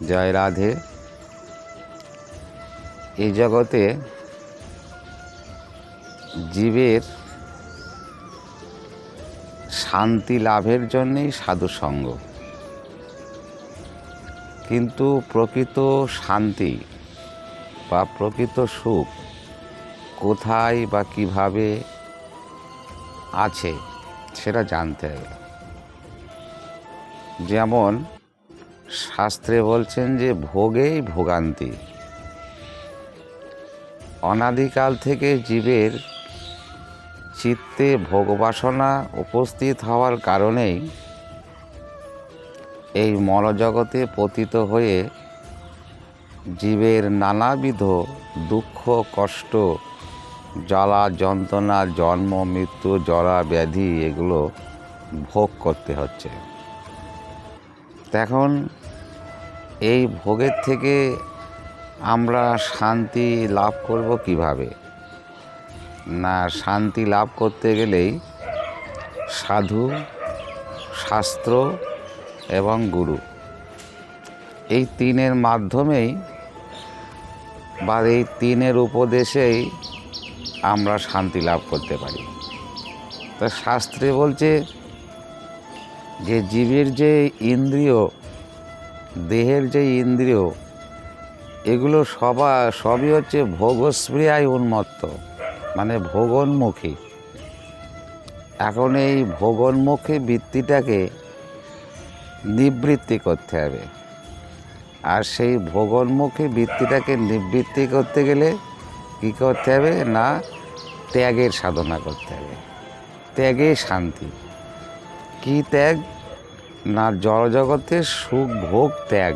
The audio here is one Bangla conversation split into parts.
জয় রাধে। এই জগতে জীবের শান্তি লাভের জন্যেই সাধুসঙ্গ, কিন্তু প্রকৃত শান্তি বা প্রকৃত সুখ কোথায় বা কিভাবে আছে সেটা জানতে হবে। যেমন শাস্ত্রে বলছেন যে ভোগেই ভোগান্তি। অনাদিকাল থেকে জীবের চিত্তে ভোগবাসনা উপস্থিত হওয়ার কারণেই এই মরজগতে পতিত হয়ে জীবের নানাবিধ দুঃখ কষ্ট, জ্বালা যন্ত্রণা, জন্ম মৃত্যু, জরা ব্যাধি এগুলো ভোগ করতে হচ্ছে। এখন এই ভোগের থেকে আমরা শান্তি লাভ করব কিভাবে? না, শান্তি লাভ করতে গেলেই সাধু, শাস্ত্র এবং গুরু, এই তিনের মাধ্যমেই বা এই তিনের উপদেশেই আমরা শান্তি লাভ করতে পারি। তা শাস্ত্রে বলছে যে জীবের যে ইন্দ্রিয়, দেহের যে ইন্দ্রিয়, এগুলো সবই হচ্ছে ভোগস্পৃহায় উন্মত্ত, মানে ভোগোন্মুখী। এখন এই ভোগোন্মুখী বৃত্তিটাকে নিবৃত্তি করতে হবে। আর সেই ভোগোন্মুখী বৃত্তিটাকে নিবৃত্তি করতে গেলে কী করতে হবে? না, ত্যাগের সাধনা করতে হবে। ত্যাগে শান্তি। কি ত্যাগ? না, জড়জগতের সুখ ভোগ ত্যাগ।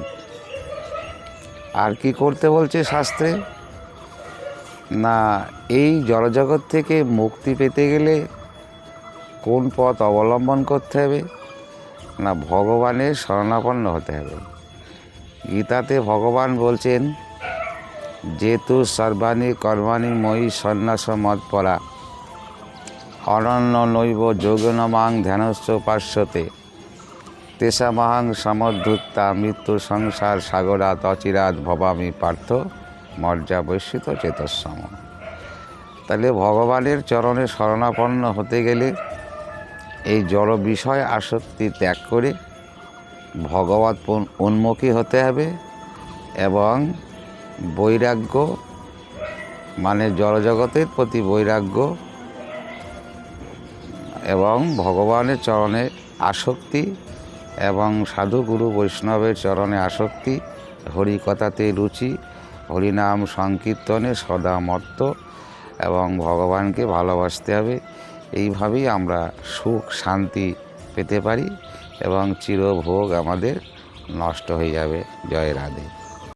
আর কি করতে বলছে শাস্ত্রে? না, এই জড়জগৎ থেকে মুক্তি পেতে গেলে কোন পথ অবলম্বন করতে হবে? না, ভগবানের শরণাপন্ন হতে হবে। গীতাতে ভগবান বলছেন, যেতু সর্বাণি কর্মাণি ময়ি সন্ন্যাস মৎপরা অনন্য নৈব যোগেন মাং ধ্যানশ্চ পার্শ্বতে তেষামাহং সমদ্ভুত্তা মৃত্যু সংসার সাগরাত অচিরাত ভবামি পার্থ মর্যাবৈশ্বিত চেতস্যম। তাহলে ভগবানের চরণে শরণাপন্ন হতে গেলে এই জড় বিষয় আসক্তি ত্যাগ করে ভগবৎ উন্মুখী হতে হবে এবং বৈরাগ্য, মানে জড়জগতের প্রতি বৈরাগ্য এবং ভগবানের চরণে আসক্তি এবং সাধু গুরু বৈষ্ণবের চরণে আসক্তি, হরিকথাতে রুচি, হরিনাম সংকীর্তনে সদা মত্ত এবং ভগবানকে ভালোবাসতে হবে। এইভাবেই আমরা সুখ শান্তি পেতে পারি এবং চিরভোগ আমাদের নষ্ট হয়ে যাবে। জয় রাধে।